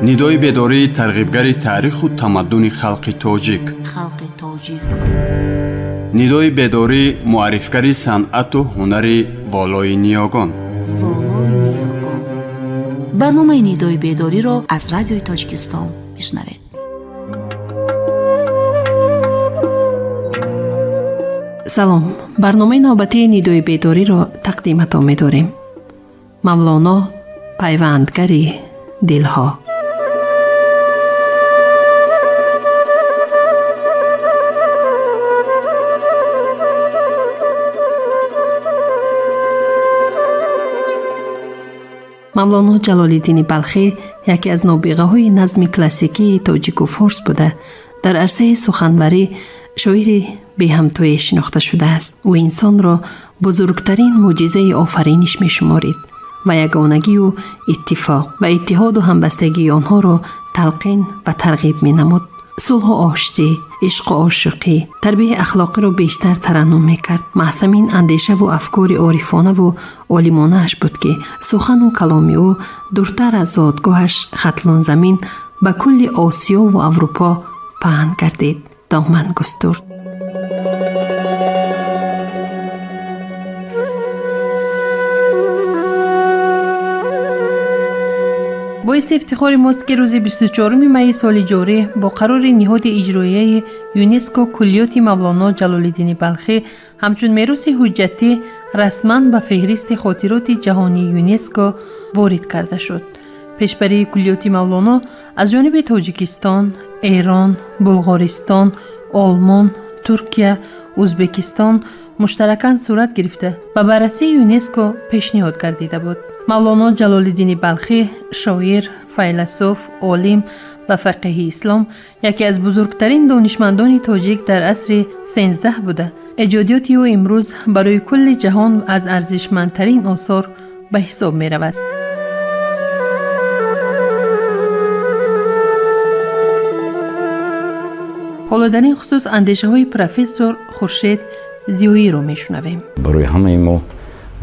ندای بیداری ترغیبگری تاریخ و تمدن خلق توجیک. ندای بیداری معرفگری صنعت و هنر والای نیاگان. برنامه ندای بیداری را از رادیوی تاجیکستان میشنوید. سلام، برنامه نوبتی ندای بیداری را تقدیمتان می‌داریم. مولانا پیوندگری دلها. مولانا جلال‌الدین بلخی یکی از نابغه‌های نظم کلاسیکی تاجیک و فارس بوده. در عرصه سخنوری شاعر بی همتای شناخته شده است. او انسان را بزرگترین معجزه آفرینش می شمارید و یگانگی و اتفاق و اتحاد و همبستگی آنها را تلقین و ترغیب می نمود. صلح و آشتی، عشق و عاشقی، تربیت اخلاقی را بیشتر ترنم می کرد. محسمین اندیشه و افکار عارفانه و عالمانه اش بود که سخن و کلام او دورتر از زادگاهش خطلان زمین به کل آسیا و اروپا پهن گردید. دامن گسترد. باعث افتخار ماست که روز 24 می سال جاری با قرار نهاد اجرایی یونسکو کلیات مولانا جلال‌الدین بلخی همچون میراث حجتی رسما به فهرست خاطرات جهانی یونسکو وارد کرده شد. پیشبری کلیات مولانا از جانب تاجیکستان، ایران، بلغارستان، آلمان، ترکیه، ازبکستان مشترکاً صورت گرفته و بررسی یونسکو پیشنهاد گردیده بود. مولانا جلال‌الدین بلخی شاعر، فیلسوف، عالم و فقیه اسلام یکی از بزرگترین دانشمندان تاجیک در عصر 13 بوده. ایجادات او امروز برای کل جهان از ارزشمندترین آثار به حساب می رود. حالا در این خصوص اندیشه های پروفسور خورشید زیایی رو می شنویم. برای همه ما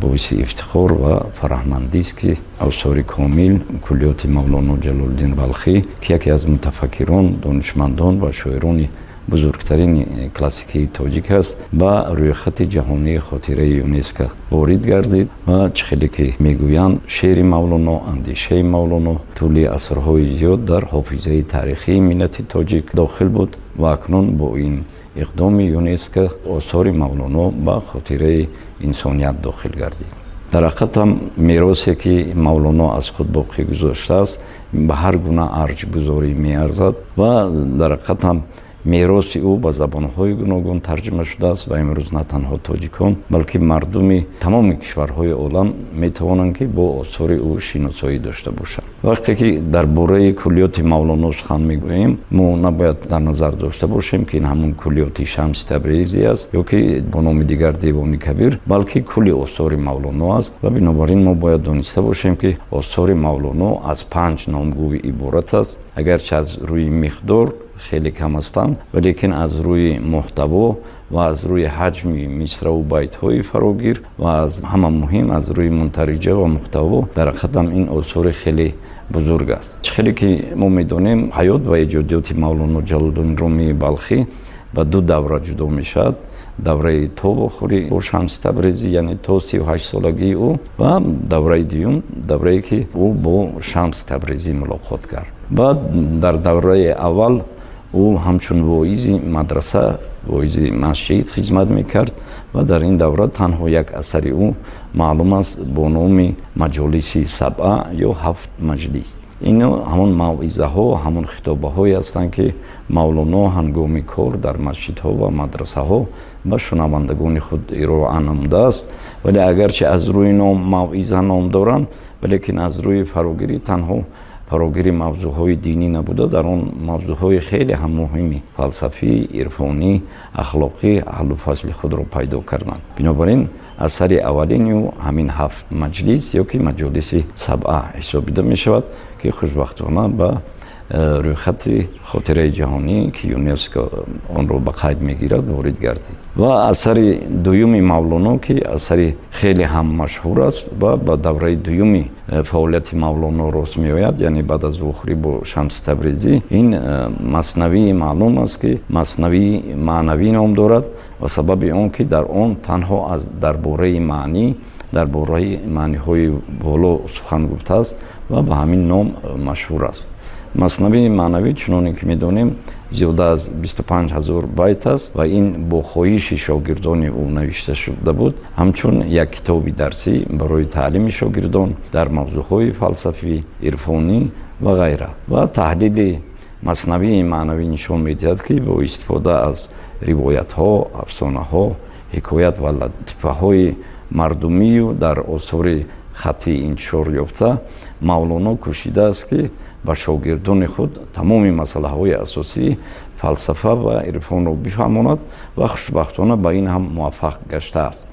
باعث افتخار و فرحمندی است که آثار کامل کلیات مولانا جلال‌الدین بلخی که یکی از متفکران، دانشمندان و شاعران بزرگترین کلاسیکی تاجیک است با روی خط جهانی خاطره یونسکو وارد گردید و چخیلی که میگویند شعر مولانا، اندیشه مولانا طول عصرهای زیاد در حافظه تاریخی ملت تاجیک داخل بود و اکنون با این اقدام یونسکو آثار مولانا با خاطره انسانیت داخل گردید. در حقیقت هم میراثی که مولانا از خود باقی گذاشته است به هر گونه ارج گذاری می ارزد و در حقیقت هم میراث او به زبان‌های گوناگون ترجمه شده است و امروز نه تنها تاجیکان بلکه مردم تمام کشورهای عالم میتوانند که با آثار او شناسایی داشته باشند. وقتی که درباره کلیات مولانا سخن میگوییم ما نباید در نظر داشته باشیم که این همون کلیات شمس تبریزی است یا که با نام دیگر دیوان کبیر، بلکه کلی آثار مولانا است و بنابراین ما باید دانسته باشیم که آثار مولانا از 5 نامگوی عبارت است. اگرچه از روی مقدار خیلی کم هستند ولیکن از روی محتوا و از روی حجم مصرع و بیت های فراگیر و از همه مهم از روی منترجه و محتوا در حقیقت این آثار خیلی بزرگ است. خیلی که ما میدونیم حیات و ایجادات مولانا جلال‌الدین رومی بلخی به 2 دوره جدا میشد. دوره تابخوری با شمس تبریزی یعنی تا 38 سالگی او و دوره دیوم دوره‌ای که او با شمس تبریزی ملاقات کرد. بعد در دوره اول او همچون واعظ مدرسه، واعظ مسجد خدمت میکرد و در این دوره تنها یک اثر او معلوم است با نام مجالس 7 یا 7 مجلس. اینا همون موعظه ها و همون خطابه هایی هستند که مولانا هنگام کار در مسجد ها و مدرسه ها به شنوندگان خود ارائه نموده است. ولی اگرچه از روی نام موعظه نام دارند ولیکن از روی فراگیری تنها فراگیر موضوعهای دینی نبوده، در آن موضوعهای خیلی هم مهمی فلسفی، عرفانی، اخلاقی حل و فصل خود را پیدا کردند. بنابراین اثر اولین او همین 7 مجلس یا که مجالس 7 حسابیده می شود که خوشبختانه به رویخط خاطره جهانی که یونسکو آن رو به قید میگیرد وارد گردید و اثر دوم مولانا که اثر خیلی هم مشهور است و به دوره دوم فعالیت مولانا راست میآید، یعنی بعد از وخوری با شمس تبریزی، این مثنوی معلوم است که مثنوی معنوی نام دارد و سبب آن که در آن تنها درباره معنی، درباره معنی های بالا سخن گفته است و به همین نام مشهور است. مثنوی معنوی چنانه که میدونیم زیاده از 25,000 بیت است و این با خواهش شاگردان او نوشته شده بود، همچون یک کتاب درسی برای تعلیم شاگردان در موضوعهای فلسفی، عرفانی و غیره. و تحلیل مثنوی معنوی نشان میدهد که با استفاده از روایت ها، افسانه ها، حکایت و لطیفه های مردمی و در آثار خطی انتشار یافته، مولانا کوشیده است که با شاگردان خود تمام مسئله های اساسی فلسفه و عرفان را بفهماند و خوشبختانه به این هم موفق گشته است،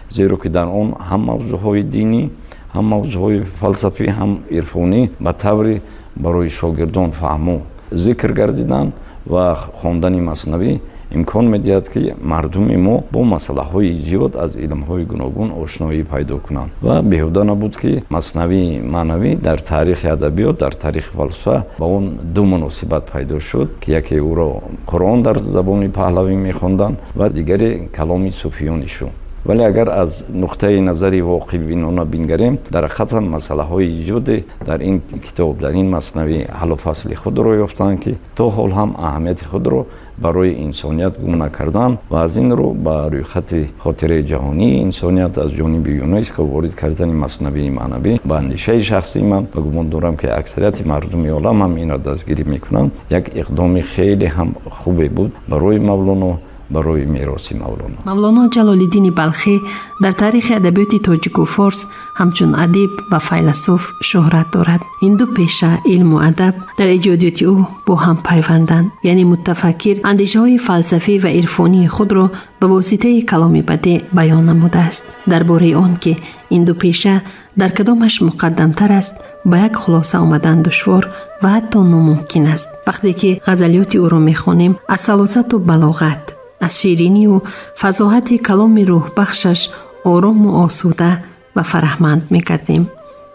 زیرا که در آن هم موضوع های دینی، هم موضوع های فلسفی، هم عرفانی به طور برای شاگردان فهمو ذکر گردیدن و خواندن مثنوی امکان میدهد که مردم ما با مسئله های زیاد از علم های گوناگون آشنایی پیدا کنند و بیهوده نبود که مثنوی معنوی در تاریخ ادبیات، در تاریخ فلسفه با اون دو مناسبت پیدا شد که یکی او را قرآن در زبان پهلوی میخواندن و دیگری کلام صوفیانشون. ولی اگر از نقطه نظری واقعی بینانه بنگریم، در حقیقت مسئله های زیاد در این کتاب، در این مثنوی حل و فصل خود را یافتند که تا حال هم اهمیت خود را برای انسانیت گم نکردند و از این رو به رویخط خاطره جهانی انسانیت از جانب یونسکو وارد کردن مثنوی معنوی به اندیشه شخصی من و گمان دارم که اکثریت مردم عالم هم این را دستگیری میکنند، یک اقدام خیلی هم خوبی بود برای مولانا، برای میراث مولانا. مولانا جلال‌الدین بلخی در تاریخ ادبیات تاجیک و فارس همچون ادیب و فیلسوف شهرت دارد. این دو پیشه، علم و ادب، در ایجادیات او با هم پیوندند، یعنی متفکر اندیشه‌های فلسفی و عرفانی خود را به واسطه کلام بدیع بیان نموده است. درباره آن که این دو پیشه در کدامش مقدمتر است با یک خلاصه آمدن دشوار و حتی ناممکن است. وقتی که غزلیات او را می‌خوانیم، از سلاست و بلاغت، از شیرینی و فصاحت کلام روح بخشش آرام و آسوده و فرحمند می‌کردیم.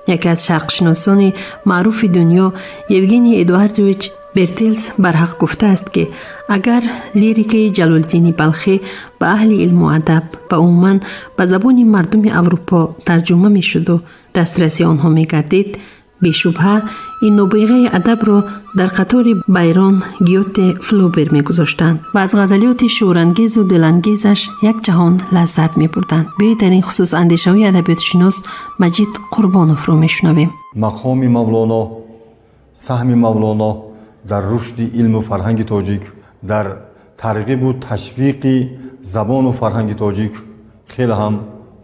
یکی از شرقشناسان معروف دنیا، یوگنی ادواردویچ برتلز، برحق گفته است که اگر لیریک جلال‌الدین بلخی به اهل علم و ادب و عموماً به زبان مردم اروپا ترجمه می‌شد و دسترسی آنها می‌گردید، بی‌شبهه این نابغه ادب را در قطار بایرون، گیوته، فلوبر می‌گذاشتند و از غزلیات شورانگیز و دلانگیزش یک جهان لذت می‌بردند. بیایید در این خصوص اندیشه‌های ادبیات شناس مجید قربانوف را می‌شنویم. مقام مولانا، سهم مولانا در رشد علم و فرهنگ تاجیک، در ترغیب و تشویق زبان و فرهنگ تاجیک خیلی هم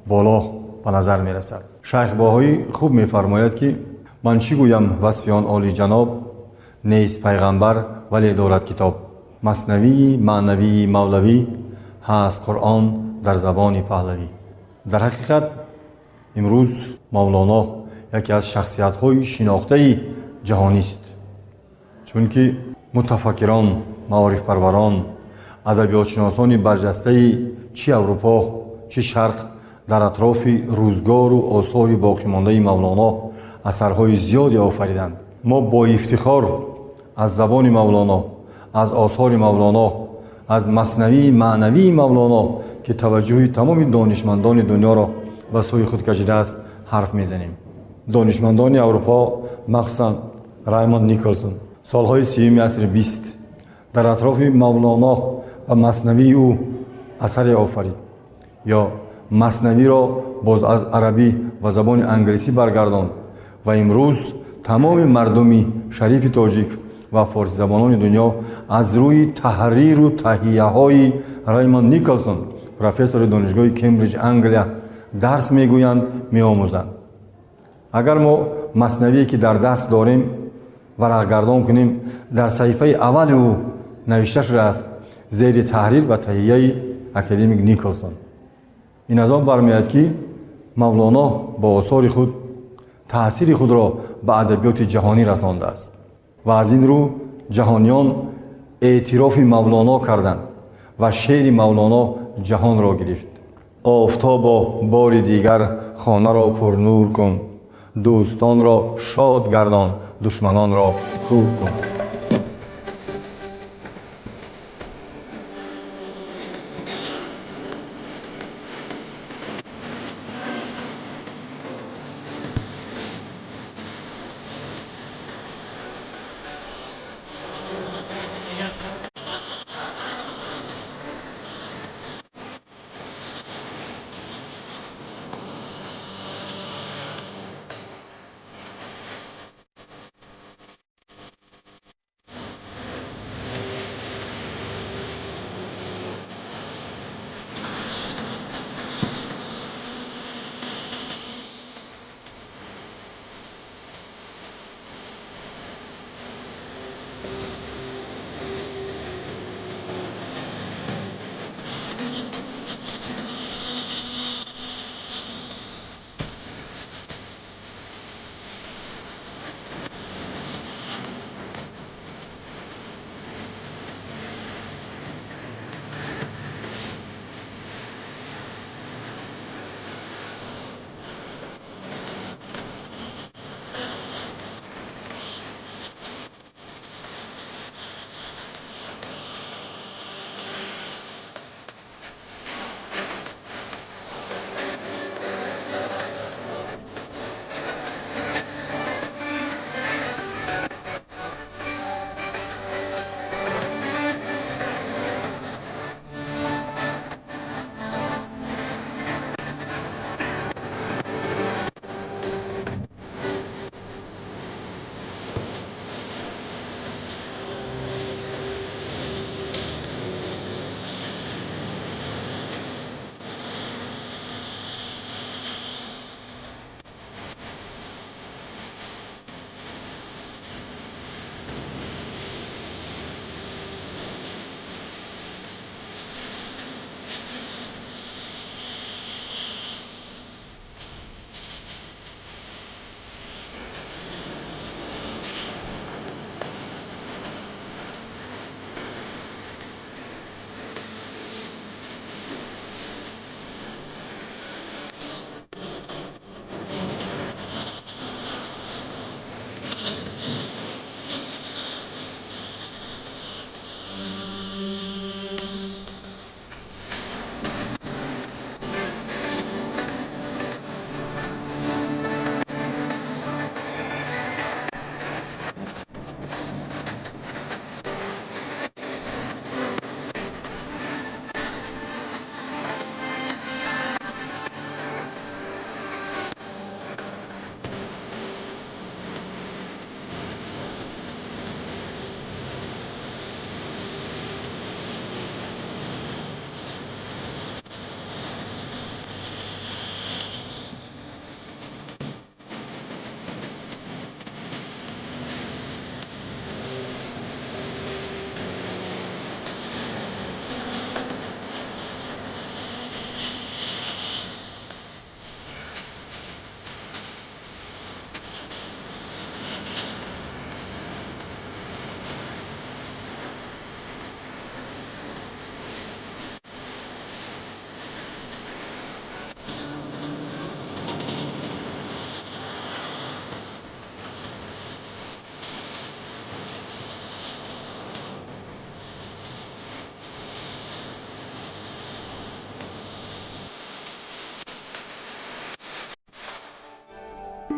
بالا به نظر می‌رسد. شیخ باهایی خوب می‌فرماید که من چی گویم وصف آن عالی جناب، نیست پیغمبر ولی دارد کتاب. مثنوی معنوی مولوی هست قرآن در زبان پهلوی. در حقیقت امروز مولانا یکی از شخصیت‌های شناخته جهانی است، چون که متفکران، معارف پروران، ادبیات شناسان برجسته چه اروپا چه شرق در اطراف روزگار و آثار باقی مانده مولانا اثرهای زیادی آفریدند. ما با افتخار از زبان مولانا، از آثار مولانا، از مثنوی معنوی مولانا که توجه تمام دانشمندان دنیا را به سوی خود کشیده است حرف میزنیم. دانشمندان اروپا، مخصوصا رایموند نیکلسون، سالهای 30 عصر 20 در اطراف مولانا و مثنوی او اثر آفرید یا مثنوی را باز از عربی و زبان انگلیسی برگرداند و امروز تمام مردمی شریف تاجیک و فارسی زبانان دنیا از روی تحریر و تهیه های رایموند نیکلسون، پروفسور دانشگاه کمبریج انگلیا، درس میگویند، میآموزند. اگر ما مثنوی که در دست داریم ورق گردان کنیم، در صحیفه اول او نوشته شده است زیر تحریر و تهیه اکادمیک نیکلسون. این از آن برمیاد که مولانا با آثار خود تأثیر خود را به ادبیات جهانی رسانده است. و از این رو جهانیان اعتراف مولانا کردند و شعر مولانا جهان را گرفت. آفتابا بار دیگر خانه را پر نور کن، دوستان را شاد گردان، دشمنان را کور کن.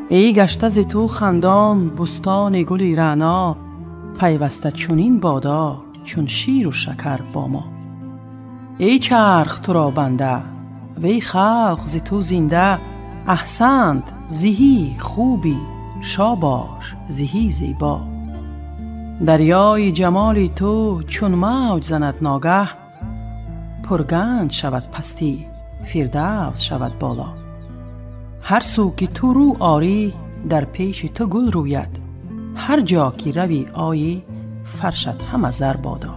ای گشته ز تو خندان بستان گلی رعنا، پیوسته چونین بادا چون شیر و شکر با ما. ای چرخ تو را بنده وی خلق ز تو زنده، احسنت زهی خوبی شاباش زهی زیبا. دریای جمال تو چون موج زند ناگه، پرگنج شود پستی فردوس شود بالا. هر سو که تو رو آری در پیش تو گل روید، هر جا که روی آیی فرشت همه زر بادا.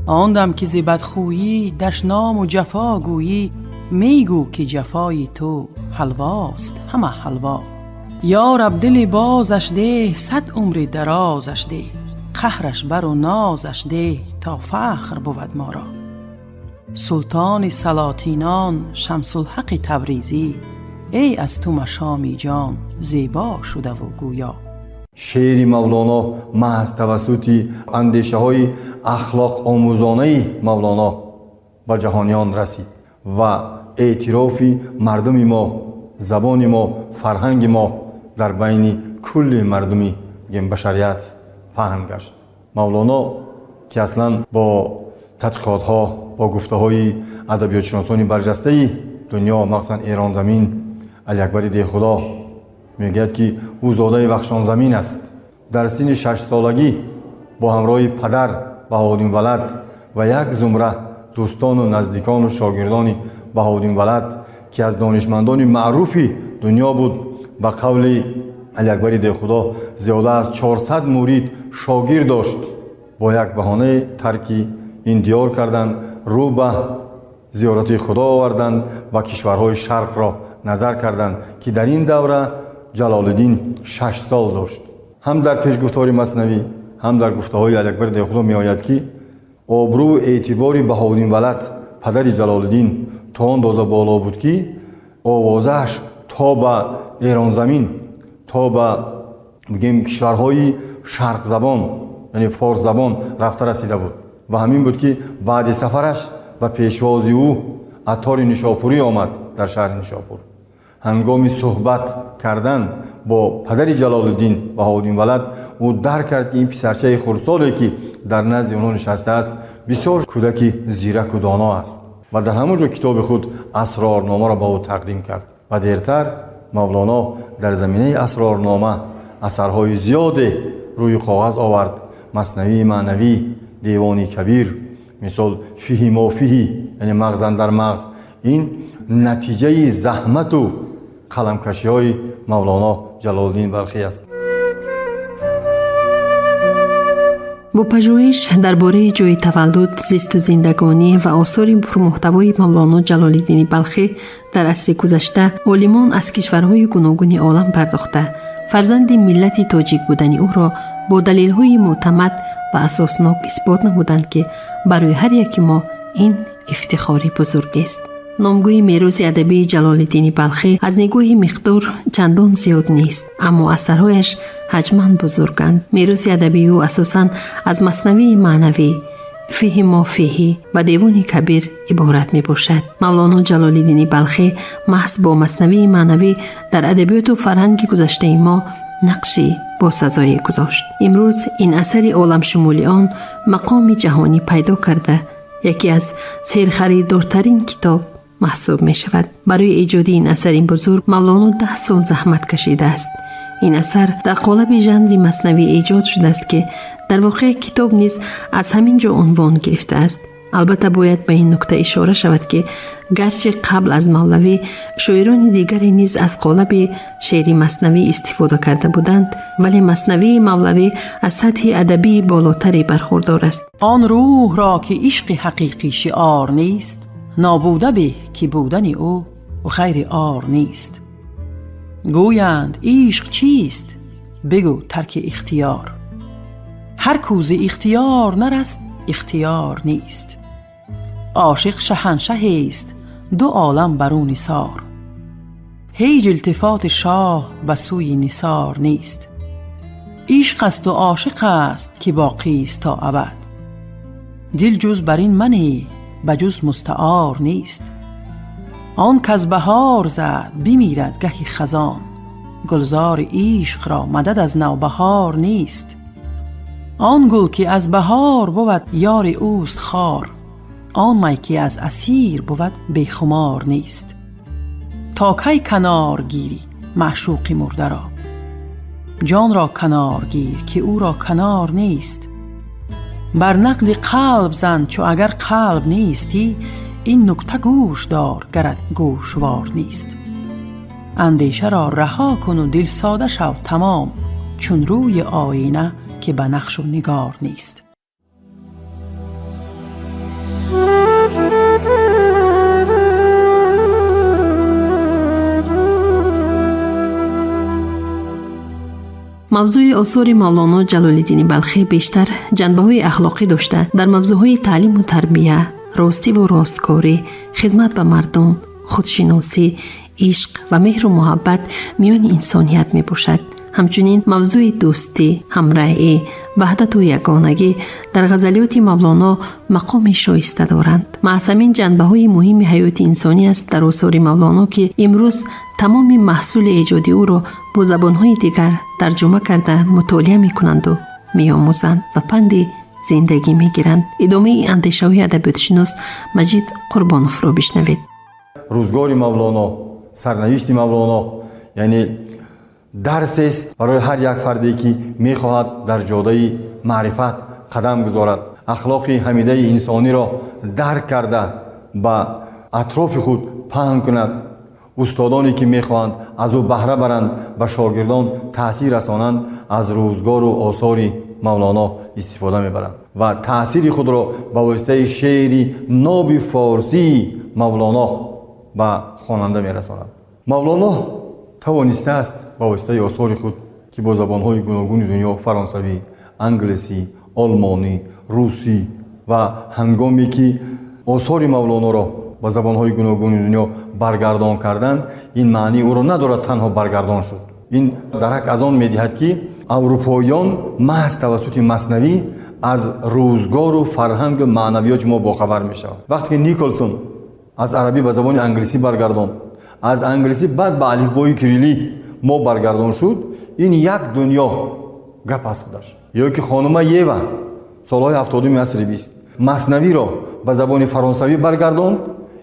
آن دم که ز بدخویی دشنام و جفا گویی، میگو که جفای تو حلواست همه حلوا. یا رب دل بازش ده، 100 عمر درازش ده. قهرش بر و نازش ده، تا فخر بود ما را. سلطان سلاطینان شمس الحق تبریزی، ای از تو مشامی جان زیبا شده و گویا. شعر مولانا محض توسط اندیشه های اخلاق آموزانه مولانا به جهانیان رسید و اعتراف مردم ما، زبان ما، فرهنگ ما در بین کل مردمی بشریت پهن گشت. مولانا که اصلا با تحقیقات ها، با گفته های ادبیات شناسان برجسته دنیا، مخصوصا ایران زمین، علی اکبر دهخدا میگوید که او زاده بخشان زمین است. در سن 6 سالگی با همراه پدر بهاءالدین ولد و یک زمره دوستان و نزدیکان و شاگردان بهاءالدین ولد که از دانشمندان معروف دنیا بود، به قول علی اکبر دهخدا زیاده از 400 مرید شاگرد داشت. با یک بهانه ترک این دیار کردند، رو به زیارت خدا آوردند و کشورهای شرق را نظر کردند که در این دوره جلال الدین 6 سال داشت. هم در پیشگفتار مثنوی هم در گفته های علی اکبر دهخدا می آید که آبرو و اعتبار بهاءالدین ولد پدر جلال الدین تا اندازه بالا بود که آوازش تا به ایران زمین، تا به بگیم کشورهای شرق زبان یعنی فارس زبان رفته رسیده بود و همین بود که بعد سفرش و پیشوازی او عطار نیشاپوری آمد در شهر نیشاپور. هنگام صحبت کردن با پدر جلال الدین بهاءالدین ولد او درک کرد که این پسرچه خردسالی که در نزد آنها نشسته است بسیار کودک زیرک و دانا است و در همونجا کتاب خود اسرارنامه را به او تقدیم کرد و دیرتر مولانا در زمینه اسرارنامه اثرهای زیاد روی کاغذ آورد. مثنوی معنوی، دیوانی کبیر، مثال فیه ما فیه یعنی مغز در مغز، این نتیجه زحمت و قلمکشی های مولانا جلال الدین بلخی است. با پژوهش درباره جای تولد، زیست و زندگانی و آثار پرمحتوای مولانا جلال الدین بلخی در عصر گذشته، عالمان از کشورهای گوناگون عالم پرداخته فرزند ملت تاجیک بودن او را با دلیل‌های معتمد و اساسناک اثبات نمودند که برای هر یک ما این افتخاری بزرگ است. نامگوی میراث ادبی جلال الدین بلخی از نگاه مقدار چندان زیاد نیست، اما اثرهایش حجماً بزرگند. میراث ادبی او اساساً از مثنوی معنوی، فیه ما فیه و دیوان کبیر عبارت می باشد. مولانا جلال الدین بلخی محض با مثنوی معنوی در ادبیات و فرهنگ گذشته ما نقشی با سزایی گذاشت. امروز این اثر عالم شمولی آن مقام جهانی پیدا کرده یکی از سرخریدارترین کتاب محسوب می شود. برای ایجاد این اثر این بزرگ مولانا 10 سال زحمت کشیده است. این اثر در قالب ژانر مثنوی ایجاد شده است که در واقع کتاب نیز از همین جا عنوان گرفته است. البته باید به این نکته اشاره شود که گرچه قبل از مولوی شاعران دیگری نیز از قالب شعر مثنوی استفاده کرده بودند، ولی مثنوی مولوی از سطح ادبی بالاتری برخوردار است. آن روح را که عشق حقیقی شعار نیست، نابوده به که بودن او غیر آر نیست. گویند عشق چیست؟ بگو ترک اختیار. هر کوز اختیار نرست اختیار نیست. عاشق شهنشه است، 2 عالم بر او نثار. هیچ التفات شاه به سوی نثار نیست. عشق است و عاشق است که باقی است تا ابد. دل جز بر این منی به جز مستعار نیست. آن کز بهار زد بمیرد گهی خزان. گلزار عشق را مدد از نوبهار نیست. آن گل که از بهار بود یار اوست خار. آن می که از اسیر بود بیخمار نیست. تا کی کنار گیری معشوق مرده را؟ جان را کنار گیر که او را کنار نیست. بر نقد قلب زن چو اگر قلب نیستی. این نکته گوش دار گرت گوشوار نیست. اندیشه را رها کن و دل ساده شو تمام، چون روی آینه که به نقش و نگار نیست. موضوع آثار مولانا جلال‌الدین بلخی بیشتر جنبه‌های اخلاقی داشته. در موضوعهای تعلیم و تربیه، راستی و راستکاری، خدمت به مردم، خودشناسی، عشق و مهر و محبت میان انسانیت می باشد. همچنین موضوع دوستی، همراهی، وحدت و یگانگی در غزلیات مولانا مقام شایسته دارند. معصمین جنبه‌های مهم حیات انسانی است در آثار مولانا که امروز تمام محصول ایجادی او را با زبان‌های دیگر ترجمه کرده مطالعه می‌کنند و می‌آموزند و پند زندگی می‌گیرند. ادامه اندیشه‌های ادبیات‌شناس مجید قربانوف را بشنوید. روزگار مولانا، سرنوشت مولانا یعنی درس است برای هر یک فردی که می‌خواهد در جاده معرفت قدم گذارد، اخلاق حمیده انسانی را درک کرده با اطراف خود پهن کند. استادانی که می‌خواهند از او بهره برند به شاگردان تأثیر رسانند، از روزگار و آثار مولانا استفاده می‌برند و تأثیر خود را با واسطه شعر ناب فارسی مولانا به خواننده می‌رسانند. مولانا توانسته است با واسطه آثار خود که با زبان‌های گوناگون دنیا، فرانسوی، انگلیسی، آلمانی، روسی و هنگامی که آثار مولانا را با زبان‌های گوناگون دنیا برگردان کردند، این معنی او را ندارد تنها برگردان شد. این درک از آن می‌دهد که اروپاییان محض توسط مثنوی از روزگار و فرهنگ معنویات ما باخبر می‌شوند. وقتی که نیکلسون از عربی به زبان انگلیسی برگرداند، از انگلیسی بعد به الفبای کریلی ما برگردان شد، این یک دنیا گپ است بودش. یا که خانم یوا سالهای 70 عصر 20 مثنوی را به زبان فرانسوی برگرداند،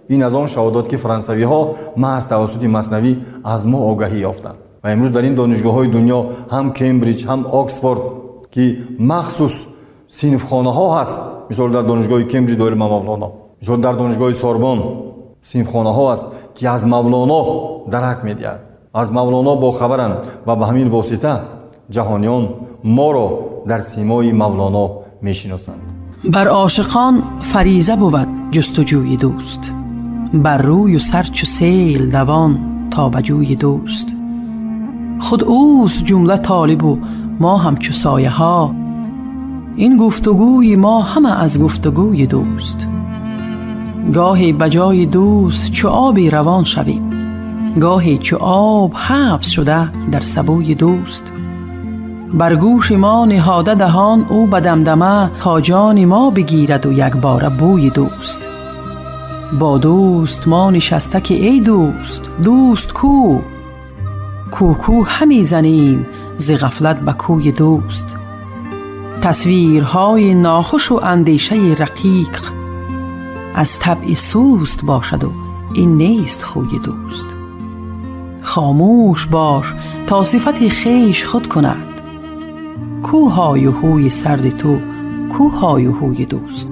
این از آن شهادات که فرانسوی ها محض توسط مثنوی از ما آگاهی یافتند و امروز در این دانشگاه های دنیا هم کمبریج هم آکسفورد که مخصوص صنفخانه ها هست، مثلا در دانشگاه کمبریج دایر مولانا، مثلا در دانشگاه سوربن صنفخانه ها است که از مولانا درک می‌دهد، از مولانا با خبرند و به همین واسطه جهانیان ما را در سیمای مولانا می‌شناسند. بر عاشقان فریضه بود جستجوی دوست، بر روی و سر چو سیل دوان تا به جوی دوست. خود اوست جمله طالب و ما همچو سایه ها، این گفتگوی ما همه از گفتگوی دوست. گاهی بجای دوست چو آبی روان شویم، گاهی چو آب حبس شده در سبوی دوست. بر گوش ما نهاده دهان او به دمدمه، تا جان ما بگیرد و یک باره بوی دوست. با دوست ما نشسته که ای دوست، دوست کو کو همی زنیم ز غفلت به کوی دوست. تصویرهای ناخوش و اندیشه رقیق، از طبع سوست باشد و این نیست خوی دوست. خاموش باش تا صفت خویش خود کند، کو های و هوی سرد تو، کو های و هوی دوست.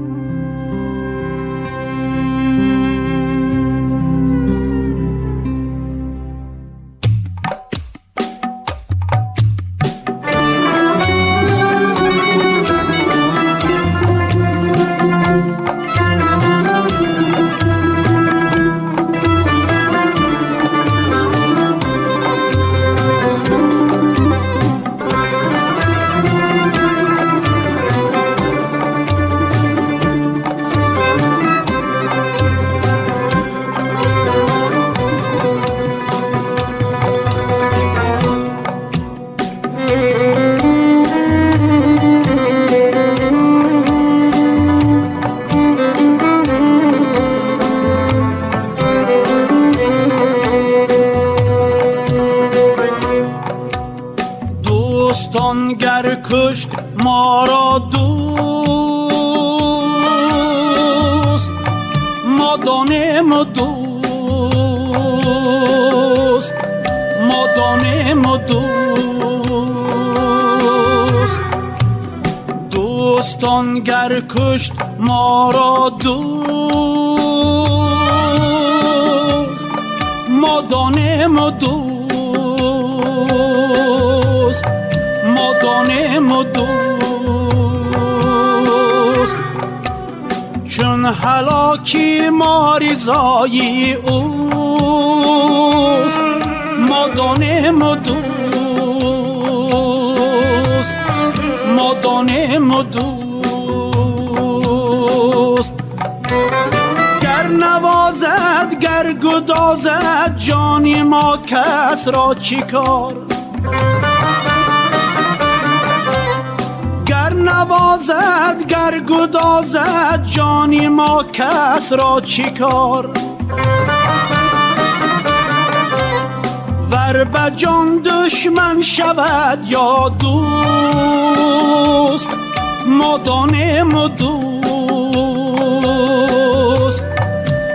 دوستان گر کشت ما را دوست، ما دانیم دوست، ما دانیم دوست. دوستان گر کشت ما را دوست، ما دانیم دوست، ما دانیم دوست. چون هلاکی ما رضای اوست، ما دانیم دوست، مدانم و دوست. گر نوازد گر گدازد جانی ما کس را چی کار؟ گر نوازد گر گدازد جانی ما کس را چی کار؟ ور به جان دشمن شود یا دوست، مدانم و دوست،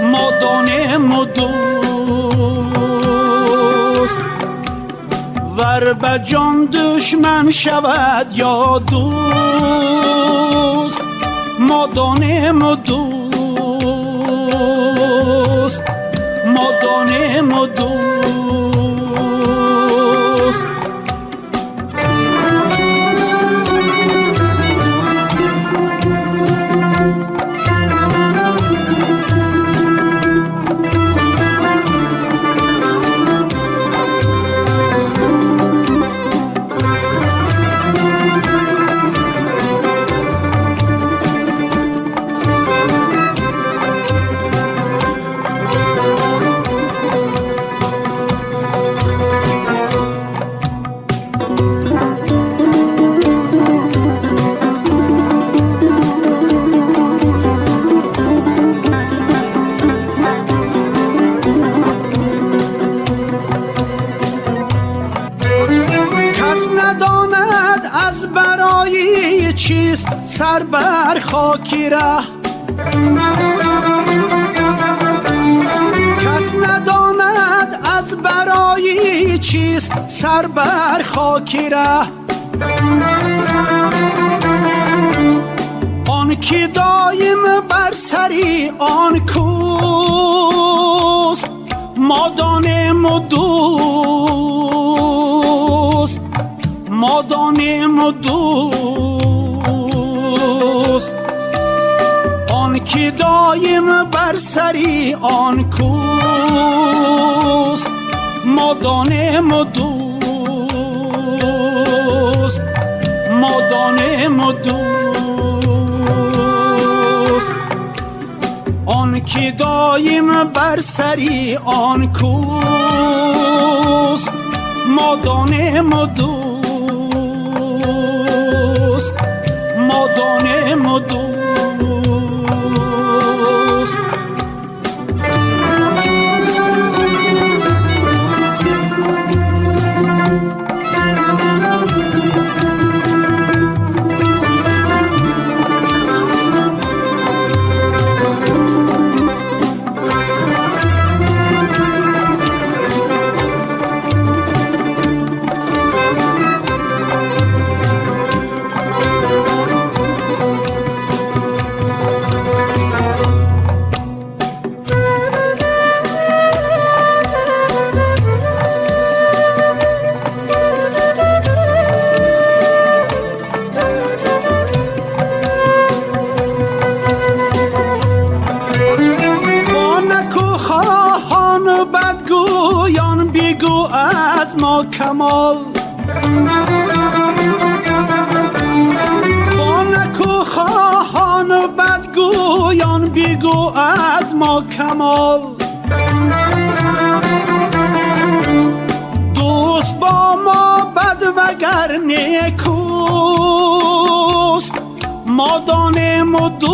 مدانم و دوست. ور به جان دشمن شود یا دوست، مدانم و دوست، مدانم و دوست. چیست سر بر خاکی ره؟ کس نداند از برای چیست سر بر خاکی ره. آن کی دایم بر سری آن کوست، مدانم و دوست، مدانم و دوست. آن کی دایم بر سری آن کوست، مدانم و دوست، مدانم و دوست. آن کی دایم بر سری آن کوست، مدانم و دوست، مدانم و دوست. کمال با نکو خواهان و بدگویان بیگو از ما کمال. دوست با ما بد وگر نیکوست، مدانم و دوست،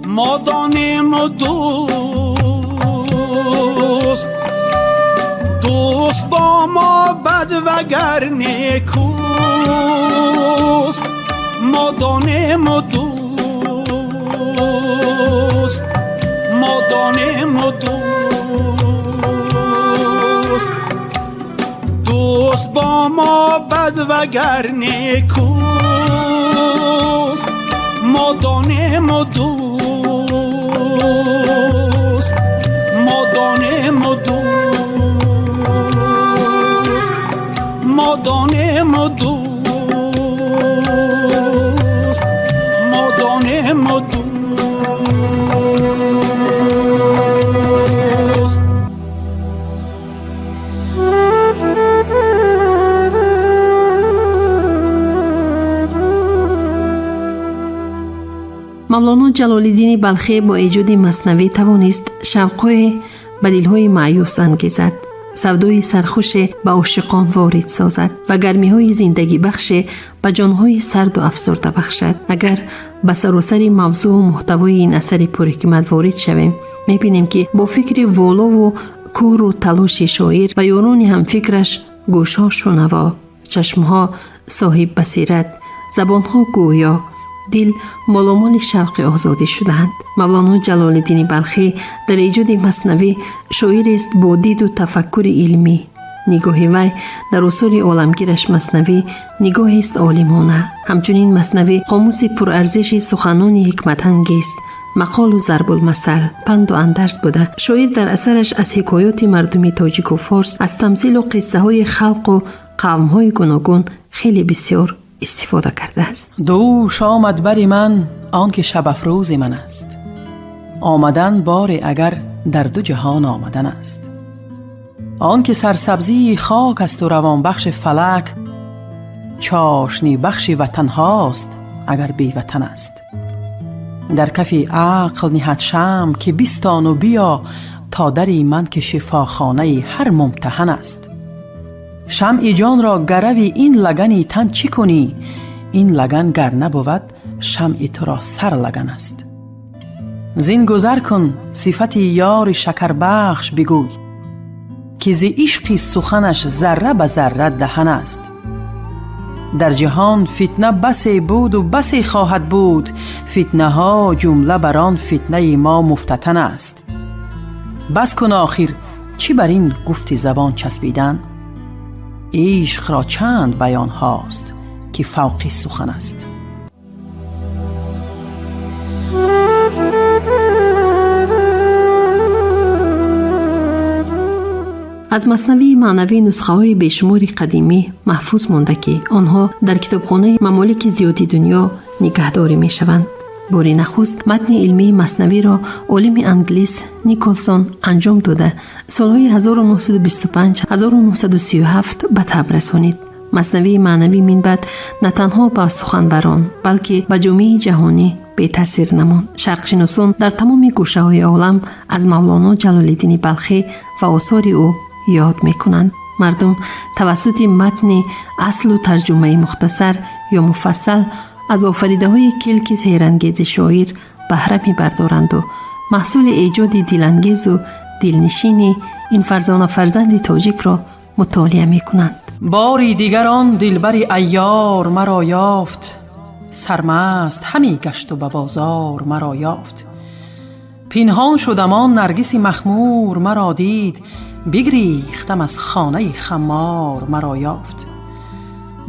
مدانم و دوست. دوست با ما بد وگر نیکوست، مدانم و دوست، مدانم و دوست. دوست با ما بد وگر نیکوست، مدانم و دوست، مدانم و دوست، مدانم و دوست، مدانم و دوست. мавлоно ҷалолиддини балхӣ бо эҷоди маснавӣ тавонист шавқҳое ба дилҳои маъюс ангезад, савдои сархуше ба ошиқон ворид созад ва гармиҳои зиндагибахше ба ҷонҳои сарду афсурда бахшад. Агар ба саросари мавзӯъу муҳтавои ин асари пурҳикмат ворид шавем, мебинем ки бо фикри волову кору талоши шоир ва ёрони ҳамфикраш гӯшҳо шунаво, чашмҳо соҳиб басират, забонҳо гӯё, дил моломоли шавқи озодӣ шудаанд. мавлоно ҷалолиддини балхӣ дар эҷоди маснавӣ шоирест бо диду тафаккури илмӣ. нигоҳи вай дар осори оламгираш маснавӣ нигоҳест олимона. ҳамчунин маснавӣ қомуси пурарзиши суханони ҳикматангез, мақолу зарбулмасал, панду андарс буда, шоир дар асараш аз ҳикоёти мардуми тоҷику форс, аз тамсилу қиссаҳои халқу қавмҳои гуногун хеле бисёр истифода кардааст. دوش آمد بر من آن که شب افروز من است. آمدن باری اگر در دو جهان آمدن است. آن که سرسبزی خاک است و روان بخش فلک، چاشنی بخش وطن هاست اگر بی وطن است. در کف عقل نهد شمع که بستان و بیا تا دری من که شفاخانه هر ممتحن است. شمع جان را گروی این لگنی تن چی کنی؟ این لگن گر نبود شمع تو را سر لگن است. زین گذر کن صفت یار شکربخش بگوی که ز عشق سخنش ذره به ذره دهن است. در جهان فتنه بسی بود و بسی خواهد بود، فتنه ها جمله بر آن فتنه ما مفتتن است. بس کن آخر چی بر این گفت زبان چسبیدن؟ عشق را چند بیان هاست که فوق سخن است. аз маснавии маънавӣ нусхаҳои бешумори қадимӣ маҳфуз монда ки онҳо дар китобхонаи мамолики зиёди дунё нигоҳдорӣ мешаванд. бори нахуст матни илмии маснавиро олими англис Николсон анҷом дода солҳои 1925-1937 ба таб расонид. маснавии маънавӣ минбаъд на танҳо ба суханбарон, балки ба ҷомеаи ҷаҳонӣ бетаъсир намонд. шарқшиносон дар тамоми гӯшаҳои олам аз мавлоно ҷалолиддини балхӣ ва осори ӯ ёд мекунанд. мардум тавассути матни аслу тарҷумаи мухтасар ё муфассал аз офаридаҳои килки сеҳрангези шоир баҳра мебардоранду маҳсули эҷоди дилангезу дилнишини ин фарзона фарзанди тоҷикро мутолиа мекунанд. باری دیگر آن دلبر عیار مرا یافت، سرمست همی گشت و به بازار مرا یافت. پنهان شدم آن نرگس مخمور مرا دید، بگریختم از خانه خمار مرا یافت.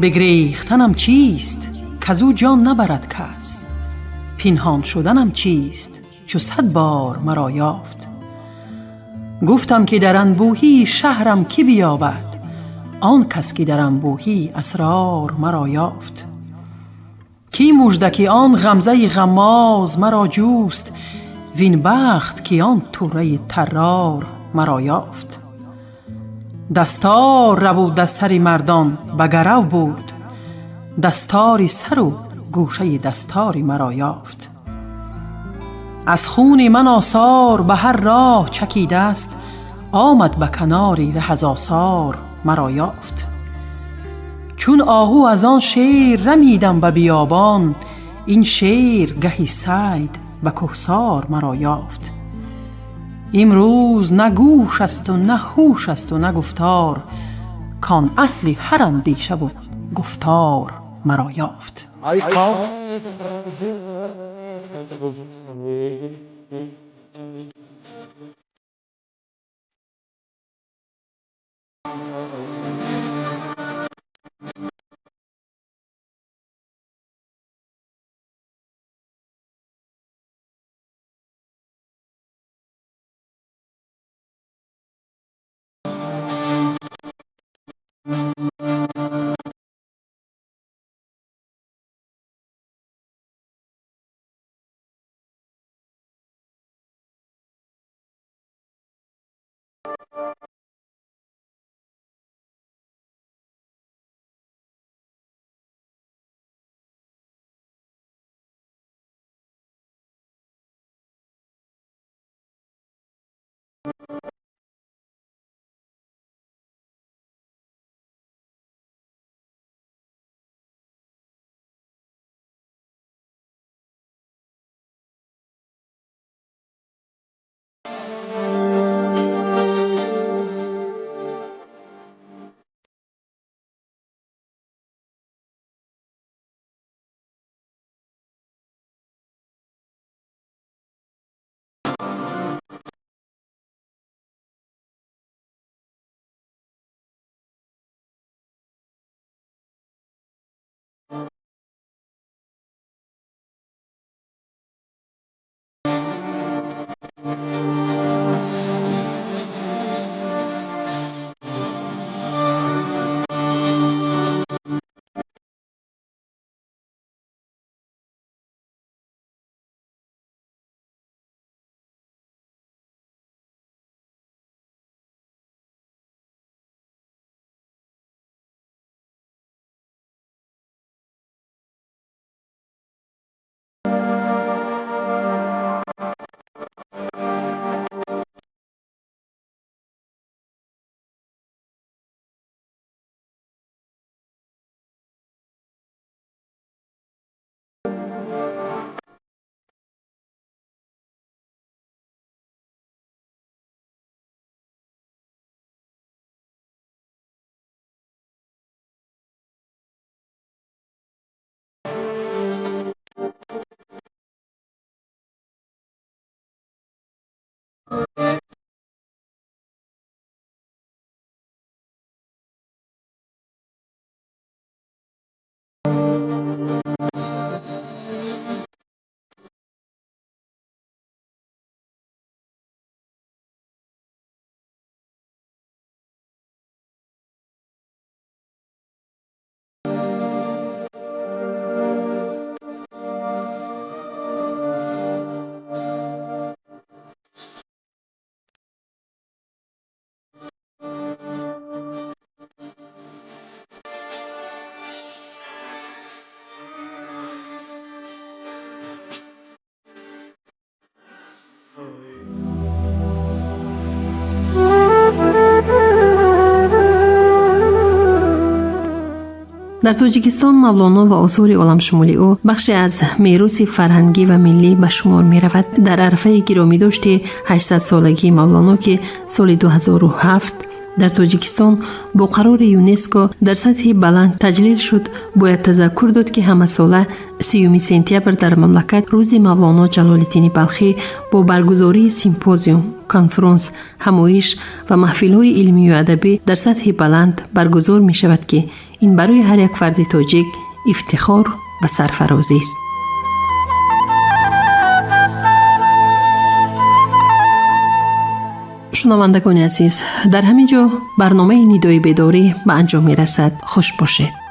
بگریختنم چیست کزو جان نبرد کس، پنهان شدنم چیست چو 100 بار مرا یافت. گفتم که در انبوهی شهرم کی بیابد، آن کس که در انبوهی اسرار مرا یافت. کی مژدک آن غمزه غماز مرا جوست، وین بخت که آن توره طرار مرا یافت. دستار ربود از سر مردان به گرو بود، دستاری سر و گوشه دستاری مرا یافت. از خون من آثار به هر راه چکیده است، آمد به کناری ره از آثار مرا یافت. چون آهو از آن شیر رمیدم به بیابان، این شیر گهی صید به کهسار مرا یافت. امروز نه گوش است و نه هوش است و نه گفتار، کان اصلی هر اندیشه و گفتار مرا یافت. در تاجیکستان مولانا و آثار عالمشمولی او بخشی از میراث فرهنگی و ملی به شمار می رود. در عرفه گرامی داشته 800 سالگی مولانا که سال 2007 در تاجیکستان با قرار یونسکو در سطح بلند تجلیل شد، باید تذکر داد که همه ساله 30 سپتامبر در مملکت روز مولانا جلال الدین بلخی با برگزاری سیمپوزیوم، کنفرانس، همایش و محفل‌های علمی و ادبی در سطح بلند برگزار می شود که این برای هر یک فرد تاجیک افتخار و سرفرازی است. شنوندگان عزیز، در همین جا برنامه ندای بیداری به انجام می رسد. خوش باشید.